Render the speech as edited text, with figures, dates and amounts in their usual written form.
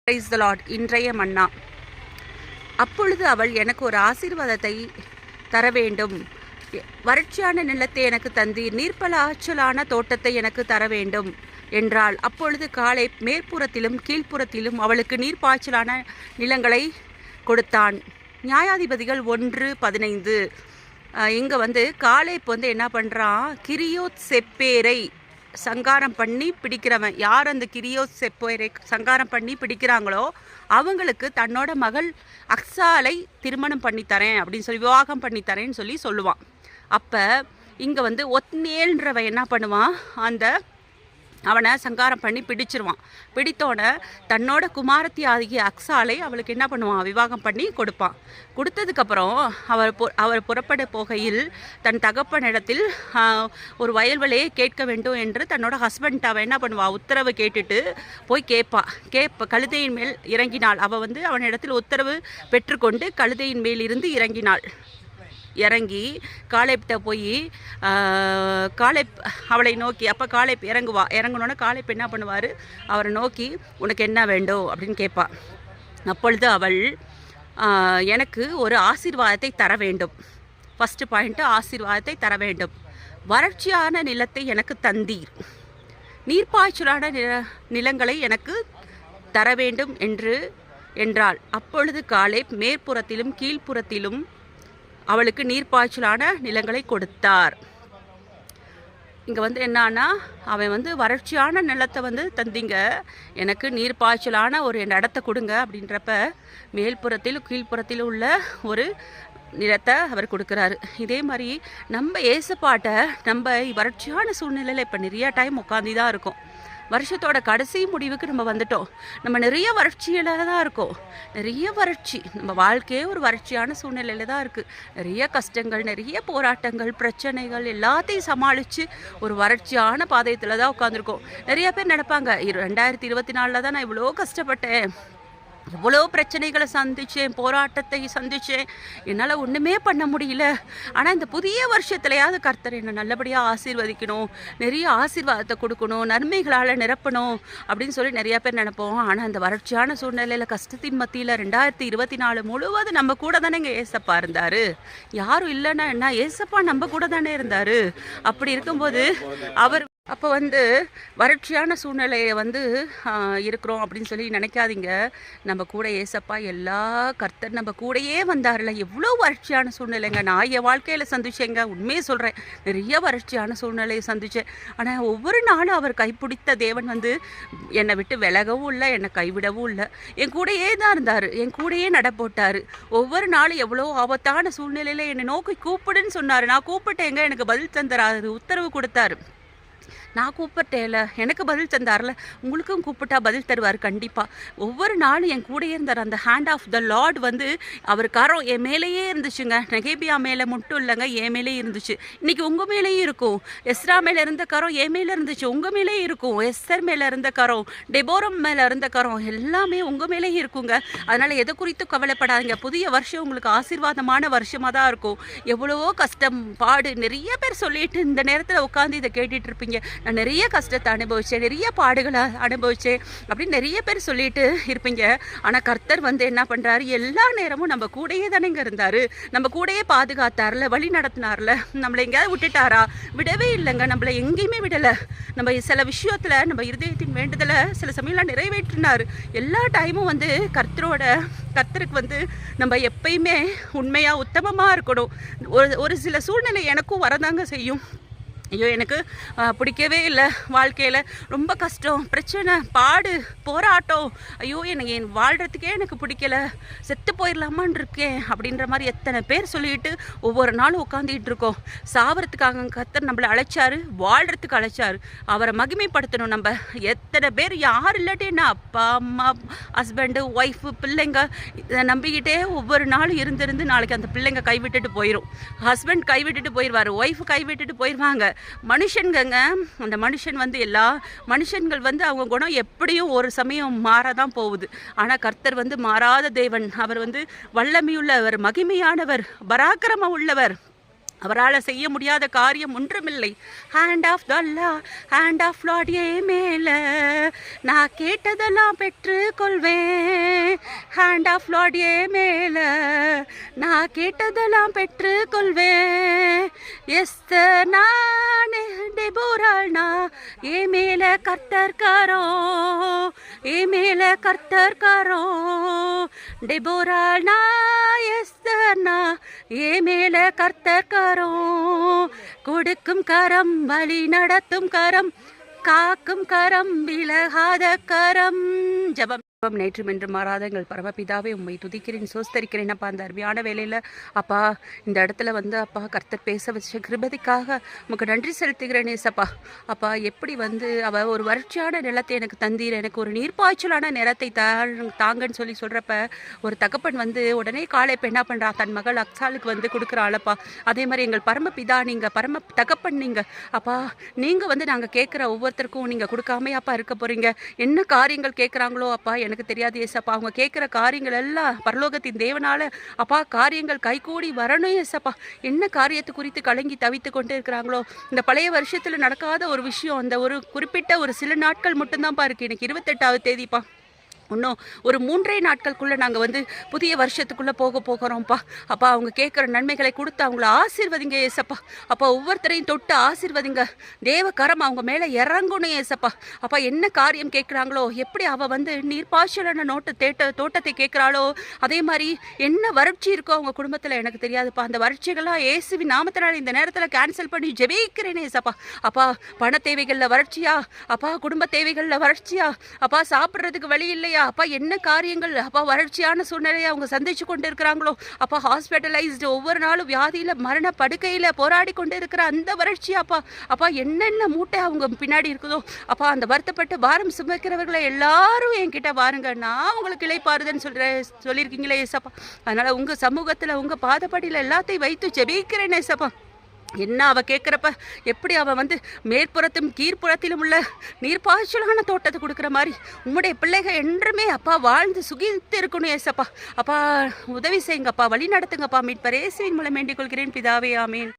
Praise the Lord. இன்றைய மன்னா. அப்பொழுது அவள், எனக்கு ஒரு ஆசீர்வாதத்தை தர வேண்டும், வறட்சியான நிலத்தை எனக்கு தந்தீர், நீர்ப்பல ஆற்றலான தோட்டத்தை எனக்கு தர வேண்டும் என்றாள். அப்பொழுது காலேப் மேற்புறத்திலும் கீழ்ப்புறத்திலும் அவளுக்கு நீர்ப்பாய்ச்சலான நிலங்களை கொடுத்தான். நியாயாதிபதிகள் 1:15. இங்கே காலேப் என்ன பண்ணுறான், கிரியோத் செப்பேரை சங்காரம் பண்ணி பிடிக்கிறவன். யார் அந்த கிரியோத் செப்பேரை சங்காரம் பண்ணி பிடிக்கிறாங்களோ அவங்களுக்கு தன்னோட மகள் அக்சாலை திருமணம் பண்ணித்தரேன் அப்படின்னு சொல்லி, விவாகம் பண்ணித்தரேன்னு சொல்லுவான். அப்போ இங்கே ஒத்னேல்ன்றவன் என்ன பண்ணுவான், அவனை சங்காரம் பண்ணி பிடிச்சிருவான். பிடித்தோடனே தன்னோட குமாரத்தி ஆகிய அக்சாலை அவளுக்கு என்ன பண்ணுவான், விவாகம் பண்ணி கொடுப்பான். கொடுத்ததுக்கப்புறம் அவர் புறப்பட போகையில் தன் தகப்பனிடத்தில் ஒரு வயல்வெளியை கேட்க வேண்டும் என்று தன்னோட ஹஸ்பண்ட் அவன் என்ன பண்ணுவாள், உத்தரவு கேட்டுட்டு போய் கழுதையின் மேல் இறங்கினாள். அவள் அவனிடத்தில் உத்தரவு பெற்றுக்கொண்டு கழுதையின் மேல் இருந்து இறங்கி காலேப்கிட்ட போய் காலேப் அவளை நோக்கி, அப்போ காலேப் இறங்கினோன்னே காலேப் என்ன பண்ணுவார், அவரை நோக்கி உனக்கு என்ன வேண்டும் அப்படின்னு கேட்பா. அப்பொழுது அவள், எனக்கு ஒரு ஆசீர்வாதத்தை தர வேண்டும். ஃபஸ்ட்டு பாயிண்ட்டு, ஆசீர்வாதத்தை தர வேண்டும். வறட்சியான நிலத்தை எனக்கு தந்தீர், நீர்ப்பாய்ச்சலான நிலங்களை எனக்கு தர வேண்டும் என்றாள். அப்பொழுது காலேப் மேற்புறத்திலும் கீழ்ப்புறத்திலும் அவளுக்கு நீர்ப்பாய்ச்சலான நிலங்களை கொடுத்தார். இங்கே என்னன்னா, அவன் வறட்சியான நிலத்தை தந்தீங்க, எனக்கு நீர்ப்பாய்ச்சலான ஒரு இடத்த கொடுங்க அப்படின்றப்ப மேல்புறத்தில் கீழ்ப்புறத்தில் உள்ள ஒரு நிலத்தை அவர் கொடுக்குறாரு. இதே மாதிரி நம்ம ஏசப்பாட்டை நம்ம வறட்சியான சூழ்நிலையில் இப்போ நிறைய டைம் உட்காந்து தான் இருக்கோம். வருஷத்தோட கடைசி முடிவுக்கு நம்ம வந்துட்டோம். நம்ம நிறைய வறட்சியில் தான் இருக்கோம். நிறைய வறட்சி, நம்ம வாழ்க்கையே ஒரு வறட்சியான சூழ்நிலையில் தான் இருக்குது. நிறைய கஷ்டங்கள், நிறைய போராட்டங்கள், பிரச்சனைகள் எல்லாத்தையும் சமாளித்து ஒரு வறட்சியான பாதையத்தில் தான் உட்காந்துருக்கோம். நிறைய பேர் நினைப்பாங்க, 2024 தான் நான் இவ்வளோ கஷ்டப்பட்டேன், எவ்வளோ பிரச்சனைகளை சந்தித்தேன், போராட்டத்தை சந்தித்தேன், என்னால் ஒன்றுமே பண்ண முடியல. ஆனால் இந்த புதிய வருஷத்துலையாவது கர்த்தர் என்னை நல்லபடியாக ஆசீர்வதிக்கணும், நிறைய ஆசீர்வாதத்தை கொடுக்கணும், நன்மைகளால் நிரப்பணும் அப்படின்னு சொல்லி நிறையா பேர் நினைப்போம். ஆனால் அந்த வறட்சியான சூழ்நிலையில் கஷ்டத்தின் மத்தியில் 2024 முழுவதும் நம்ம கூட தானே இங்கே ஏசப்பா இருந்தார். யாரும் இல்லைன்னா என்ன, ஏசப்பா நம்ம கூட தானே இருந்தார். அப்படி இருக்கும்போது அவர் அப்போ வறட்சியான சூழ்நிலையை இருக்கிறோம் அப்படின்னு சொல்லி நினைக்காதீங்க. நம்ம கூட ஏசப்பா கர்த்தர் நம்ம கூடயே வந்தார்ல. எவ்வளோ வறட்சியான சூழ்நிலைங்க நான் என் வாழ்க்கையில் சந்திச்சேங்க. உண்மையை சொல்கிறேன், நிறைய வறட்சியான சூழ்நிலையை சந்தித்தேன். ஆனால் ஒவ்வொரு நாளும் அவர் கைப்பிடித்த தேவன் என்னை விட்டு விலகவும் இல்லை, என்னை கைவிடவும் இல்லை. என் கூடையே தான் இருந்தார், என் கூடையே நடப்போட்டார். ஒவ்வொரு நாளும் எவ்வளோ ஆபத்தான சூழ்நிலையில் என்னை நோக்கி கூப்பிடுன்னு சொன்னார். நான் கூப்பிட்டேங்க, எனக்கு பதில் தந்துறாரு, உத்தரவு கொடுத்தாரு. நான் கூப்பிட்டேல, எனக்கு பதில் தந்தார்ல, உங்களுக்கும் கூப்பிட்டா பதில் தருவார் கண்டிப்பாக. ஒவ்வொரு நாளும் என் கூடயே இருந்தார். அந்த ஹேண்ட் ஆஃப் த லார்ட் அவர் கரம் என் மேலேயே இருந்துச்சுங்க. நெகேபியா மேலே மட்டும் இல்லைங்க, என் மேலேயே இருந்துச்சு. இன்றைக்கி உங்கள் மேலேயும் இருக்கும். எஸ்ரா மேலே இருந்த கரம் என் மேலே இருந்துச்சு, உங்கள் மேலேயும் இருக்கும். எஸ்தர் மேலே இருந்த கரம், டெபோரம் மேலே இருந்த கரம் எல்லாமே உங்கள் மேலேயும் இருக்குங்க. அதனால் எதை குறித்து கவலைப்படாதீங்க. புதிய வருஷம் உங்களுக்கு ஆசீர்வாதமான வருஷமாக தான் இருக்கும். எவ்வளவோ கஷ்டம் பாடு நிறைய பேர் சொல்லிட்டு இந்த நேரத்தில் உட்காந்து இதை கேட்டுட்டு இருப்பீங்க. நான் நிறைய கஷ்டத்தை அனுபவித்தேன், நிறைய பாடுகளை அனுபவித்தேன் அப்படின்னு நிறைய பேர் சொல்லிட்டு இருப்பீங்க. ஆனால் கர்த்தர் என்ன பண்ணுறாரு, எல்லா நேரமும் நம்ம கூடையே தானேங்க இருந்தார். நம்ம கூடையே பாதுகாத்தார்ல, வழி நடத்தினார்ல. நம்மளை எங்கேயாவது விட்டுட்டாரா? விடவே இல்லைங்க, நம்மளை எங்கேயுமே விடலை. நம்ம சில விஷயத்தில் நம்ம இருதயத்தின் வேண்டுதலை சில சமயம்லாம் நிறைவேற்றினார். எல்லா டைமும் கர்த்தருக்கு நம்ம எப்பயுமே உண்மையாக உத்தமமாக இருக்கணும். ஒரு சில சூழ்நிலை எனக்கும் வரதாங்க செய்யும். ஐயோ எனக்கு பிடிக்கவே இல்லை, வாழ்க்கையில் ரொம்ப கஷ்டம், பிரச்சனை, பாடு, போராட்டம், ஐயோ என் வாழ்கிறதுக்கே எனக்கு பிடிக்கல, செத்து போயிடலாமான் இருக்கேன் அப்படின்ற மாதிரி எத்தனை பேர் சொல்லிட்டு ஒவ்வொரு நாளும் உட்காந்துக்கிட்டு இருக்கோம். சாவறதுக்காக கர்த்தர் நம்மளை அழைச்சாரு, வாழ்கிறதுக்கு அழைச்சாரு. அவரை மகிமைப்படுத்தணும். நம்ம எத்தனை பேர் யார் இல்லாட்டி என்ன, அப்பா அம்மா ஹஸ்பண்டு ஒய்ஃபு பிள்ளைங்க இதை நம்பிக்கிட்டே ஒவ்வொரு நாளும் இருந்து நாளைக்கு அந்த பிள்ளைங்க கைவிட்டுட்டு போயிடும், ஹஸ்பண்ட் கைவிட்டுட்டு போயிடுவார், ஒய்ஃபு கைவிட்டுட்டு போயிடுவாங்க. மனுஷன்கங்க, அந்த மனுஷன் எல்லா மனுஷன்கள் அவங்க குணம் எப்படியும் ஒரு சமயம் மாறதான் போகுது. ஆனால் கர்த்தர் மாறாத தேவன். அவர் வல்லமையுள்ளவர், மகிமையானவர், பராக்கிரமம் உள்ளவர். அவரால் செய்ய முடியாத காரியம் ஒன்றுமில்லை. Hand of the law, hand of lord ஏ மேல நான் கேட்டதெல்லாம் பெற்று கொள்வேன். ஹேண்ட் ஆஃப் லார்ட் ஏ மேல நான் கேட்டதெல்லாம் பெற்று கொள்வேன். எஸ்தர் நான் டெபோராள் நான் ஏ மேல கர்த்தர்காரோ, ஏ மேல கர்த்தர்காரோ. டெபோராள் நான் எஸ்தர் நான் ஏ மேல கர்த்தர்காரோ. கொடுக்கும் கரம், வழி நடத்தும் கரம், காக்கும் கரம், விலகாத கரம். ஜபம். நேற்றும் என்று மாறாத எங்கள் பரமபிதாவே உம்மை துதிக்கிறேன், சோஸ்தரிக்கிறேன் அப்பா. அந்த அருமையான வேலையில் அப்பா இந்த இடத்துல வந்து அப்பா கர்த்தர் பேச வச்ச கிருபதிக்காக உமக்கு நன்றி செலுத்துகிறேன் ஏசப்பா. அப்பா எப்படி வந்து ஒரு வறட்சியான நிலத்தை எனக்கு தந்தீர், எனக்கு ஒரு நீர்ப்பாய்ச்சலான நிலத்தை தாங்கன்னு சொல்கிறப்ப ஒரு தகப்பன் வந்து உடனே காலை இப்போ என்ன பண்ணுறா, தன் மகள் அக்ஸாலுக்கு வந்து கொடுக்குறாளப்பா. அதே மாதிரி எங்கள் பரமபிதா நீங்கள், பரம தகப்பன் நீங்கள் அப்பா. நீங்கள் வந்து நாங்கள் கேட்குற ஒவ்வொருத்தருக்கும் நீங்கள் கொடுக்காமே அப்பா இருக்க போகிறீங்க. என்ன காரியங்கள் கேட்குறாங்களோ அப்பா எனக்கு தெரியாது ஏசப்பா. அவங்க கேட்குற காரியங்கள் எல்லாம் பரலோகத்தின் தேவனால அப்பா காரியங்கள் கைகூடி வரணும் ஏசப்பா. என்ன காரியத்தை குறித்து கலங்கி தவித்து கொண்டு இருக்கிறாங்களோ, இந்த பழைய வருஷத்தில் நடக்காத ஒரு விஷயம் அந்த ஒரு குறிப்பிட்ட ஒரு சில நாட்கள் மட்டும்தான்ப்பா இருக்குது. எனக்கு 28வது தேதிப்பா. இன்னும் ஒரு 3 நாட்களுக்குள்ளே நாங்கள் வந்து புதிய வருஷத்துக்குள்ளே போகிறோம்ப்பா. அப்பா அவங்க கேட்குற நன்மைகளை கொடுத்து அவங்கள ஆசீர்வதிங்க ஏசப்பா. அப்பா ஒவ்வொருத்தரையும் தொட்டு ஆசீர்வதிங்க. தேவ கரம் அவங்க மேலே இறங்கணும் ஏசப்பா. அப்பா என்ன காரியம் கேட்குறாங்களோ, எப்படி அவள் வந்து நீர்ப்பாய்ச்சலான தோட்டத்தை கேட்குறாளோ, அதே மாதிரி என்ன வறட்சி இருக்கோ அவங்க குடும்பத்தில் எனக்கு தெரியாதுப்பா. அந்த வறட்சிகள்லாம் இயேசுவின் நாமத்தினால் இந்த நேரத்தில் கேன்சல் பண்ணி ஜெபிக்கிறேன் ஏசப்பா. அப்பா பண தேவைகளில் வறட்சியா, அப்பா குடும்ப தேவைகளில் வறட்சியா, அப்பா சாப்பிட்றதுக்கு வழி இல்லையா அப்பா, என்ன காரியங்கள் அப்பா வறட்சியான சூழ்நிலையை அவங்க சந்திச்சு கொண்டு இருக்கிறாங்களோ அப்பா, ஹாஸ்பிட்டலைஸ்டு ஒவ்வொரு நாளும் வியாதியில் மரண படுக்கையில் போராடி கொண்டு இருக்கிற அந்த வறட்சி அப்பா. அப்பா என்னென்ன மூட்டை அவங்க பின்னாடி இருக்குதோ அப்பா, அந்த வருத்தப்பட்டு பாரம் சுமக்கிறவர்களை எல்லாரும் என்கிட்ட பாருங்க, நான் உங்களுக்கு இளைப்பாறுதன்னு சொல்லியிருக்கீங்களே ஏசப்பா. அதனால் உங்கள் சமூகத்தில் உங்கள் பாதப்படியில் எல்லாத்தையும் வைத்து ஜெபிக்கிறேன் ஏசப்பா. என்ன அவள் கேட்குறப்ப எப்படி அவள் வந்து மேற்புறத்தும் கீழ்ப்புறத்திலும் உள்ள நீர்ப்பாய்ச்சலான தோட்டத்தை கொடுக்குற மாதிரி உம்முடைய பிள்ளைகள் என்றுமே அப்பா வாழ்ந்து சுகித்து இருக்கணும் ஏசப்பா. அப்பா உதவி செய்யுங்கப்பா, வழி நடத்துங்கப்பா. மீட்பர் இயேசுவின் மூலம் வேண்டிக் கொள்கிறேன் பிதாவே, ஆமேன்.